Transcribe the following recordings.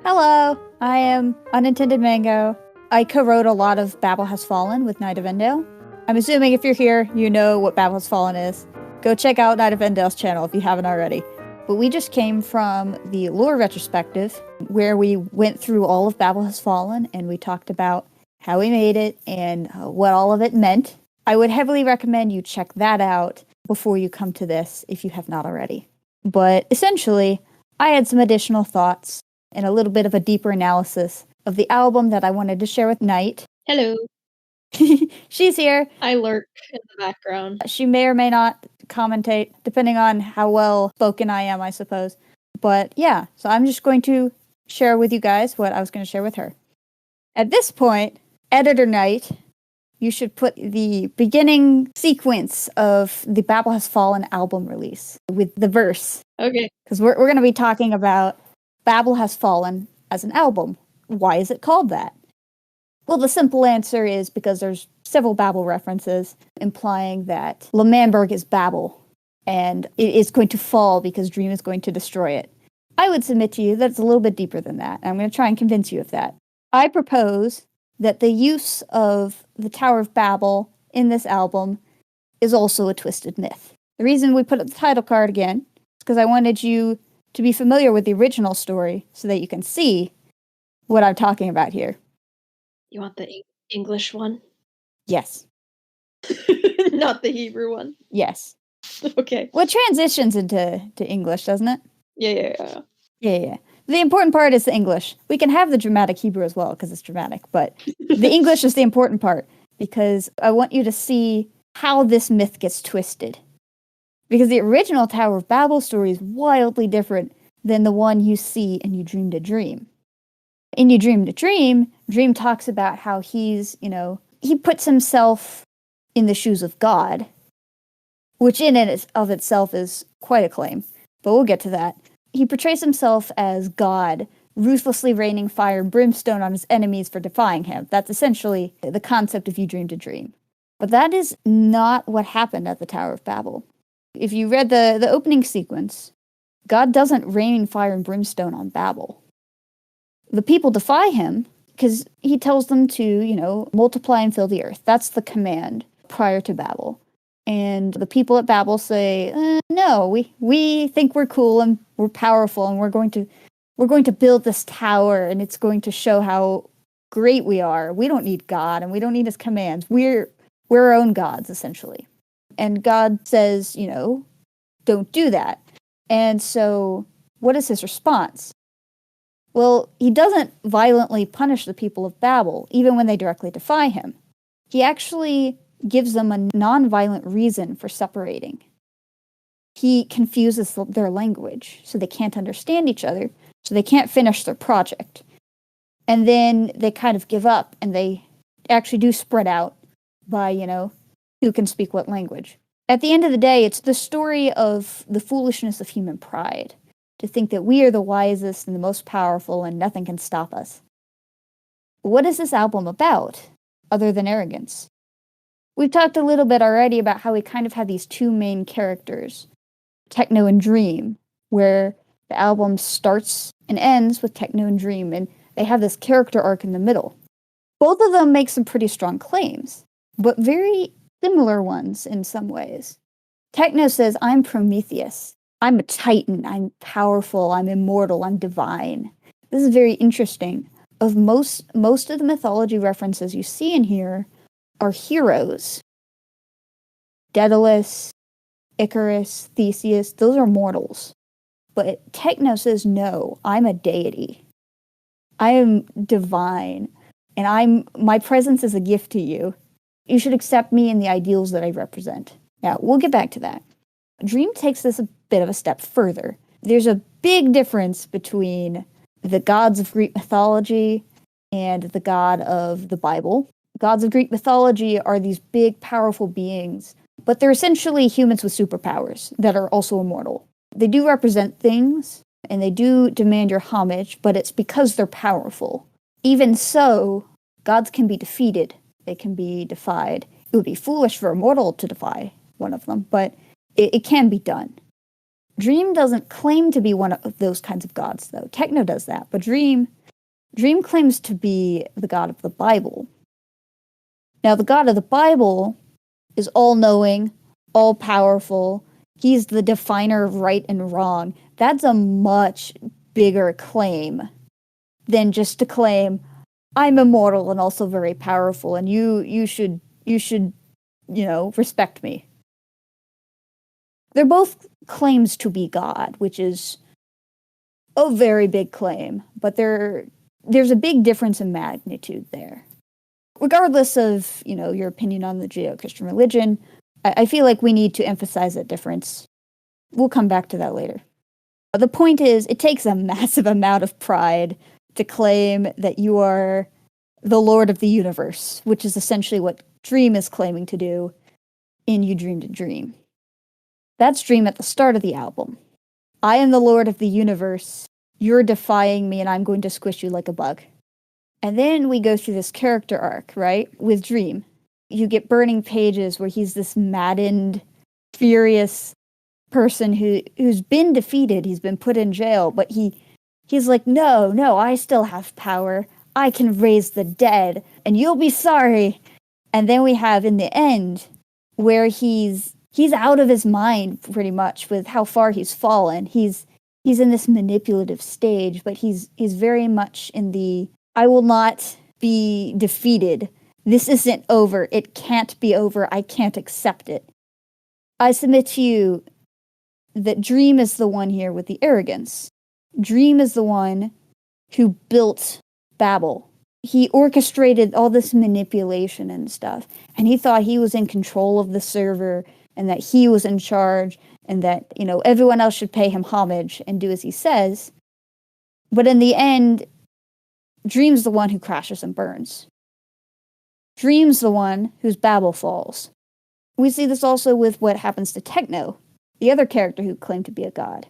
Hello, I am Unintended Mango. I co-wrote a lot of Babel Has Fallen with Knight of Endale. I'm assuming if you're here, you know what Babel Has Fallen is. Go check out Knight of Endale's channel if you haven't already. But we just came from the lore retrospective, where we went through all of Babel Has Fallen, and we talked about how we made it and what all of it meant. I would heavily recommend you check that out before you come to this, if you have not already. But essentially, I had some additional thoughts and a little bit of a deeper analysis of the album that I wanted to share with Knight. Hello. She's here. I lurk in the background. She may or may not commentate, depending on how well spoken I am, I suppose. But yeah, so I'm just going to share with you guys what I was going to share with her. At this point, Editor Knight, you should put the beginning sequence of the Babel Has Fallen album release with the verse. Okay. Because we're going to be talking about Babel Has Fallen as an album. Why is it called that? Well, the simple answer is because there's several Babel references implying that L'Manberg is Babel, and it is going to fall because Dream is going to destroy it. I would submit to you that it's a little bit deeper than that, and I'm going to try and convince you of that. I propose that the use of the Tower of Babel in this album is also a twisted myth. The reason we put up the title card again is because I wanted you to be familiar with the original story so that you can see what I'm talking about here. You want the English one? Yes. Not the Hebrew one? Yes. Okay. Well, it transitions into English, doesn't it? Yeah. The important part is the English. We can have the dramatic Hebrew as well, because it's dramatic, but the English is the important part, because I want you to see how this myth gets twisted. Because the original Tower of Babel story is wildly different than the one you see in You Dreamed a Dream. In You Dreamed a Dream, Dream talks about how he's, he puts himself in the shoes of God, which in and of itself is quite a claim, but we'll get to that. He portrays himself as God, ruthlessly raining fire and brimstone on his enemies for defying him. That's essentially the concept of You Dreamed a Dream. But that is not what happened at the Tower of Babel. If you read the opening sequence, God doesn't rain fire and brimstone on Babel. The people defy him because he tells them to, multiply and fill the earth. That's the command prior to Babel. And the people at Babel say, no, we think we're cool and we're powerful and we're going to build this tower and it's going to show how great we are. We don't need God and we don't need his commands. We're our own gods, essentially. And God says, don't do that. And so what is his response? Well, he doesn't violently punish the people of Babel, even when they directly defy him. He actually gives them a non-violent reason for separating. He confuses their language, so they can't understand each other, so they can't finish their project. And then they kind of give up, and they actually do spread out by, who can speak what language. At the end of the day, it's the story of the foolishness of human pride, to think that we are the wisest and the most powerful and nothing can stop us. What is this album about, other than arrogance? We've talked a little bit already about how we kind of have these two main characters, Techno and Dream, where the album starts and ends with Techno and Dream, and they have this character arc in the middle. Both of them make some pretty strong claims, but very similar ones in some ways. Techno says, I'm Prometheus. I'm a titan. I'm powerful. I'm immortal. I'm divine. This is very interesting. Of most of the mythology references you see in here are heroes. Daedalus, Icarus, Theseus, those are mortals. But Techno says, no, I'm a deity. I am divine, and my presence is a gift to you. You should accept me and the ideals that I represent. Now, we'll get back to that. Dream takes this a bit of a step further. There's a big difference between the gods of Greek mythology and the god of the Bible. Gods of Greek mythology are these big, powerful beings, but they're essentially humans with superpowers that are also immortal. They do represent things, and they do demand your homage, but it's because they're powerful. Even so, gods can be defeated. They can be defied. It would be foolish for a mortal to defy one of them, but it can be done. Dream doesn't claim to be one of those kinds of gods, though. Techno does that, but Dream claims to be the god of the Bible. Now, the god of the Bible is all-knowing, all-powerful. He's the definer of right and wrong. That's a much bigger claim than just to claim, I'm immortal and also very powerful, and you should, respect me. They're both claims to be God, which is a very big claim, but there's a big difference in magnitude there. Regardless of, your opinion on the Judeo-Christian religion, I feel like we need to emphasize that difference. We'll come back to that later. The point is, it takes a massive amount of pride to claim that you are the Lord of the universe, which is essentially what Dream is claiming to do in You Dreamed a Dream. That's Dream at the start of the album. I am the Lord of the universe. You're defying me and I'm going to squish you like a bug. And then we go through this character arc, right? With Dream. You get Burning Pages where he's this maddened, furious person who's been defeated. He's been put in jail, but he's like, no, I still have power. I can raise the dead and you'll be sorry. And then we have in the end where he's out of his mind pretty much with how far he's fallen. He's in this manipulative stage, but he's very much in the I will not be defeated. This isn't over. It can't be over. I can't accept it. I submit to you that Dream is the one here with the arrogance. Dream is the one who built Babel. He orchestrated all this manipulation and stuff, and he thought he was in control of the server and that he was in charge and that, everyone else should pay him homage and do as he says. But in the end, Dream's the one who crashes and burns. Dream's the one whose Babel falls. We see this also with what happens to Techno, the other character who claimed to be a god.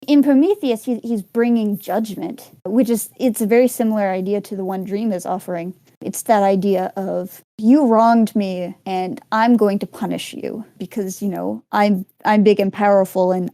In Prometheus, he's bringing judgment, it's a very similar idea to the one Dream is offering. It's that idea of, you wronged me and I'm going to punish you because, I'm big and powerful and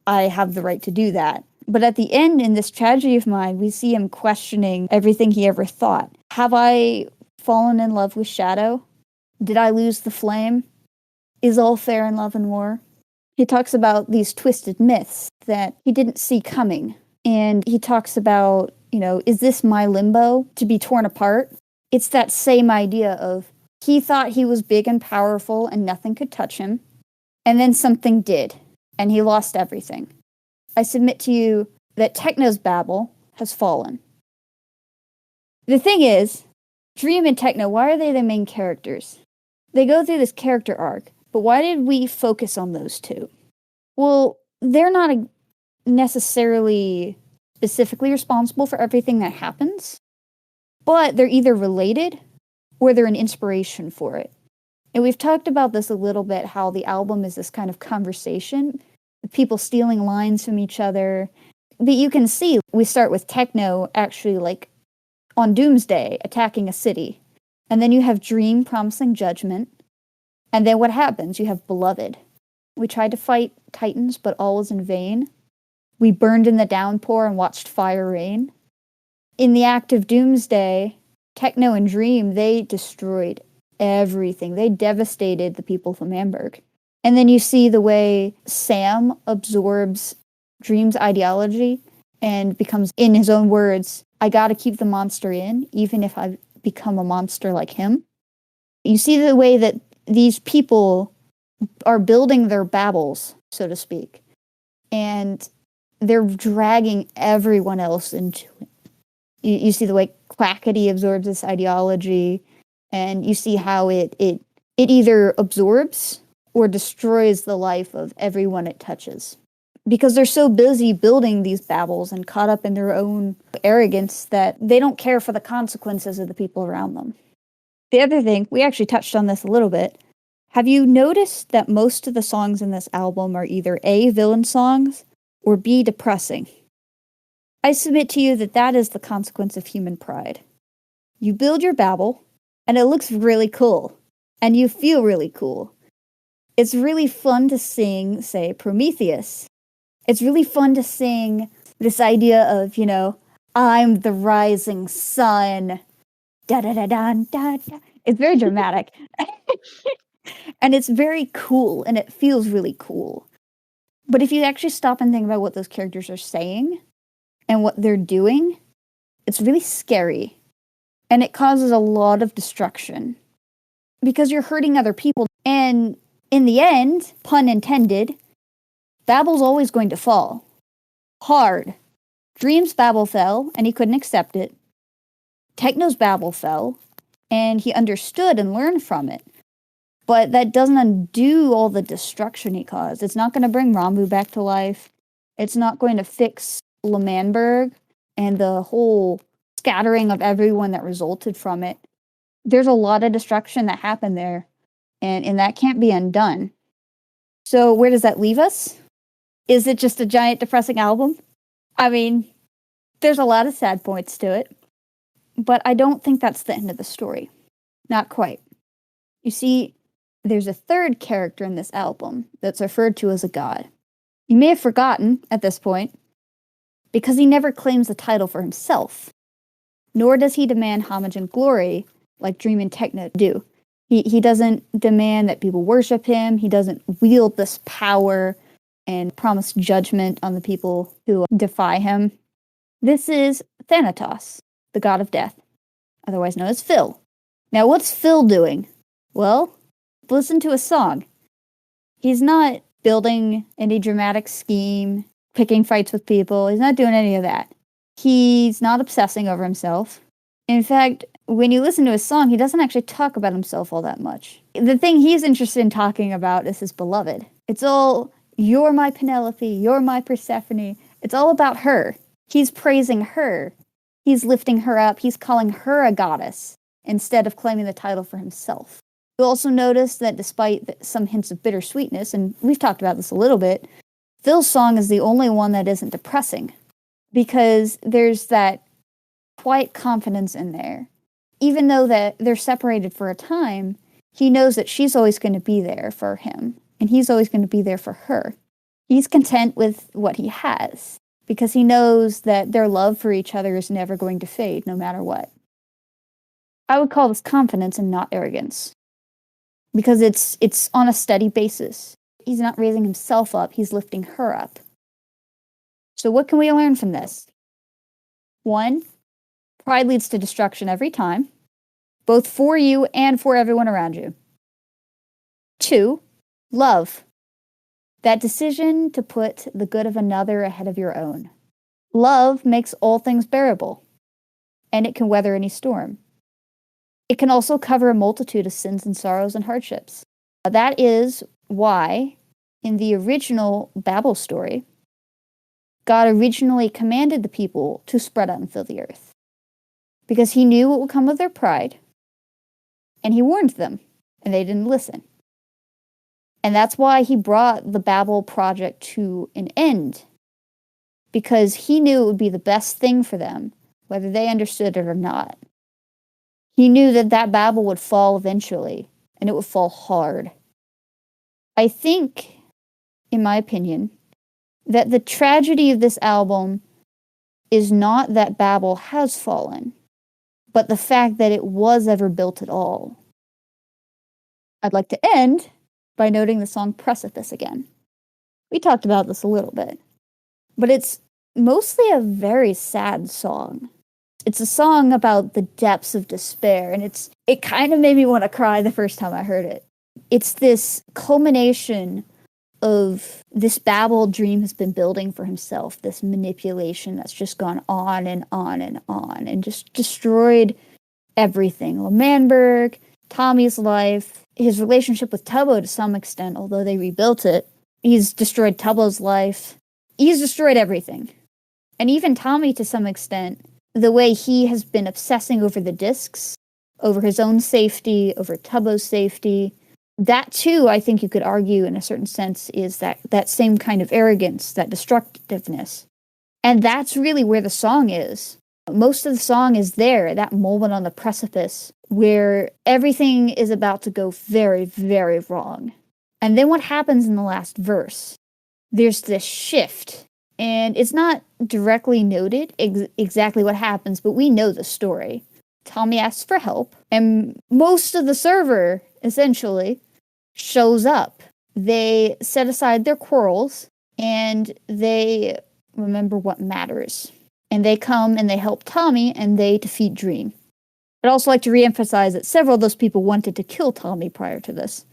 I have the right to do that. But at the end, in this tragedy of mine, we see him questioning everything he ever thought. Have I fallen in love with Shadow? Did I lose the flame? Is all fair in love and war? He talks about these twisted myths that he didn't see coming. And he talks about, is this my limbo to be torn apart? It's that same idea of he thought he was big and powerful and nothing could touch him. And then something did, and he lost everything. I submit to you that Techno's Babel has fallen. The thing is, Dream and Techno, why are they the main characters? They go through this character arc, but why did we focus on those two? Well, they're not necessarily specifically responsible for everything that happens, but they're either related or they're an inspiration for it. And we've talked about this a little bit, how the album is this kind of conversation, people stealing lines from each other. But you can see, we start with Techno actually on Doomsday attacking a city. And then you have Dream promising judgment. And then what happens? You have Beloved. We tried to fight Titans, but all was in vain. We burned in the downpour and watched fire rain. In the act of Doomsday, Techno and Dream, they destroyed everything. They devastated the people from Hamburg. And then you see the way Sam absorbs Dream's ideology and becomes, in his own words, I gotta keep the monster in, even if I become a monster like him. You see the way that these people are building their Babels, so to speak, and they're dragging everyone else into it. You see the way Quackity absorbs this ideology, and you see how it either absorbs or destroys the life of everyone it touches. Because they're so busy building these Babels and caught up in their own arrogance that they don't care for the consequences of the people around them. The other thing, we actually touched on this a little bit. Have you noticed that most of the songs in this album are either A, villain songs, or B, depressing? I submit to you that that is the consequence of human pride. You build your Babel, and it looks really cool, and you feel really cool. It's really fun to sing, say, Prometheus, It's really fun to sing this idea of, I'm the rising sun. Da da da da da da. It's very dramatic. And it's very cool, and it feels really cool. But if you actually stop and think about what those characters are saying and what they're doing, it's really scary. And it causes a lot of destruction. Because you're hurting other people. And in the end, pun intended, Babel's always going to fall. Hard. Dream's Babel fell, and he couldn't accept it. Techno's Babel fell, and he understood and learned from it. But that doesn't undo all the destruction he caused. It's not going to bring Rambu back to life. It's not going to fix L'Manberg and the whole scattering of everyone that resulted from it. There's a lot of destruction that happened there, and that can't be undone. So where does that leave us? Is it just a giant depressing album? I mean, there's a lot of sad points to it, but I don't think that's the end of the story. Not quite. You see, there's a third character in this album that's referred to as a god. You may have forgotten at this point, because he never claims the title for himself, nor does he demand homage and glory like Dream and Techno do. He doesn't demand that people worship him. He doesn't wield this power and promise judgment on the people who defy him. This is Thanatos, the god of death, otherwise known as Phil. Now, what's Phil doing? Well, listen to his song. He's not building any dramatic scheme, picking fights with people. He's not doing any of that. He's not obsessing over himself. In fact, when you listen to his song, he doesn't actually talk about himself all that much. The thing he's interested in talking about is his beloved. It's all, you're my Penelope, you're my Persephone. It's all about her. He's praising her. He's lifting her up. He's calling her a goddess instead of claiming the title for himself. You'll also notice that despite some hints of bittersweetness, and we've talked about this a little bit, Phil's song is the only one that isn't depressing, because there's that quiet confidence in there. Even though that they're separated for a time, he knows that she's always going to be there for him, and he's always going to be there for her. He's content with what he has, because he knows that their love for each other is never going to fade, no matter what. I would call this confidence and not arrogance, because it's on a steady basis. He's not raising himself up, he's lifting her up. So what can we learn from this? 1, pride leads to destruction every time, both for you and for everyone around you. 2, love. That decision to put the good of another ahead of your own. Love makes all things bearable, and it can weather any storm. It can also cover a multitude of sins and sorrows and hardships. That is why, in the original Babel story, God originally commanded the people to spread out and fill the earth. Because he knew what would come of their pride, and he warned them, and they didn't listen. And that's why he brought the Babel project to an end, because he knew it would be the best thing for them, whether they understood it or not. He knew that Babel would fall eventually, and it would fall hard. I think, in my opinion, that the tragedy of this album is not that Babel has fallen, but the fact that it was ever built at all. I'd like to end by noting the song Precipice again. We talked about this a little bit, but it's mostly a very sad song. It's a song about the depths of despair, and it kind of made me want to cry the first time I heard it. It's this culmination of this Babel dream has been building for himself, this manipulation that's just gone on and on and on, and just destroyed everything. L'Manberg, Tommy's life, his relationship with Tubbo to some extent, although they rebuilt it. He's destroyed Tubbo's life. He's destroyed everything. And even Tommy to some extent, the way he has been obsessing over the discs, over his own safety, over Tubbo's safety, that too, I think you could argue in a certain sense, is that same kind of arrogance, that destructiveness. And that's really where the song is. Most of the song is there, that moment on the precipice, where everything is about to go very, very wrong. And then what happens in the last verse? there's this shift. And it's not directly noted exactly what happens, but we know the story. Tommy asks for help, and most of the server, essentially, shows up. They set aside their quarrels, and they remember what matters. And they come and they help Tommy, and they defeat Dream. I'd also like to reemphasize that several of those people wanted to kill Tommy prior to this.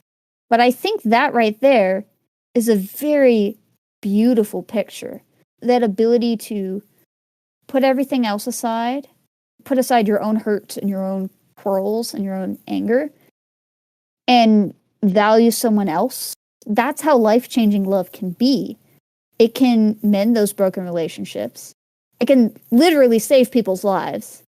But I think that right there is a very beautiful picture. That ability to put everything else aside, put aside your own hurts and your own quarrels and your own anger, and value someone else. That's how life-changing love can be. It can mend those broken relationships. It can literally save people's lives.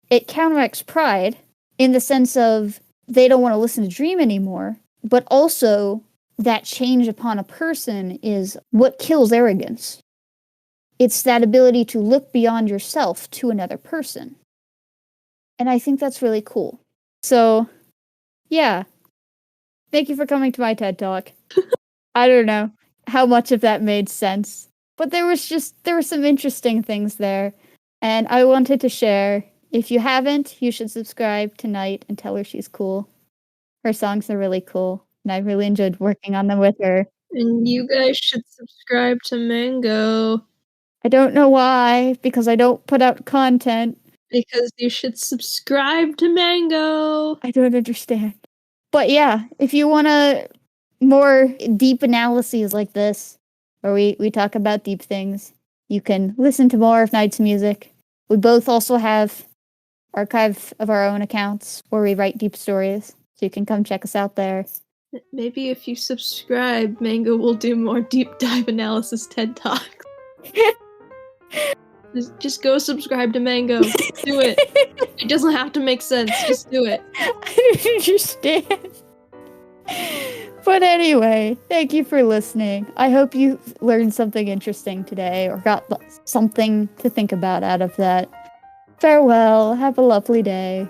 It counteracts pride in the sense of they don't want to listen to Dream anymore, but also that change upon a person is what kills arrogance. It's that ability to look beyond yourself to another person. And I think that's really cool. So, yeah. Thank you for coming to my TED Talk. I don't know how much of that made sense, but there were some interesting things there, and I wanted to share. If you haven't, you should subscribe to Knight and tell her she's cool. Her songs are really cool, and I really enjoyed working on them with her. And you guys should subscribe to Mango. I don't know why, because I don't put out content. Because you should subscribe to Mango. I don't understand. But yeah, if you want to more deep analyses like this, where we talk about deep things, you can listen to more of Knight's music. We both also have archive of our own accounts where we write deep stories, so you can come check us out there. Maybe if you subscribe, Mango will do more deep dive analysis TED Talks. Just go subscribe to Mango. Do it. It doesn't have to make sense. Just do it. I don't understand. But anyway, thank you for listening. I hope you learned something interesting today or got something to think about out of that. Farewell. Have a lovely day.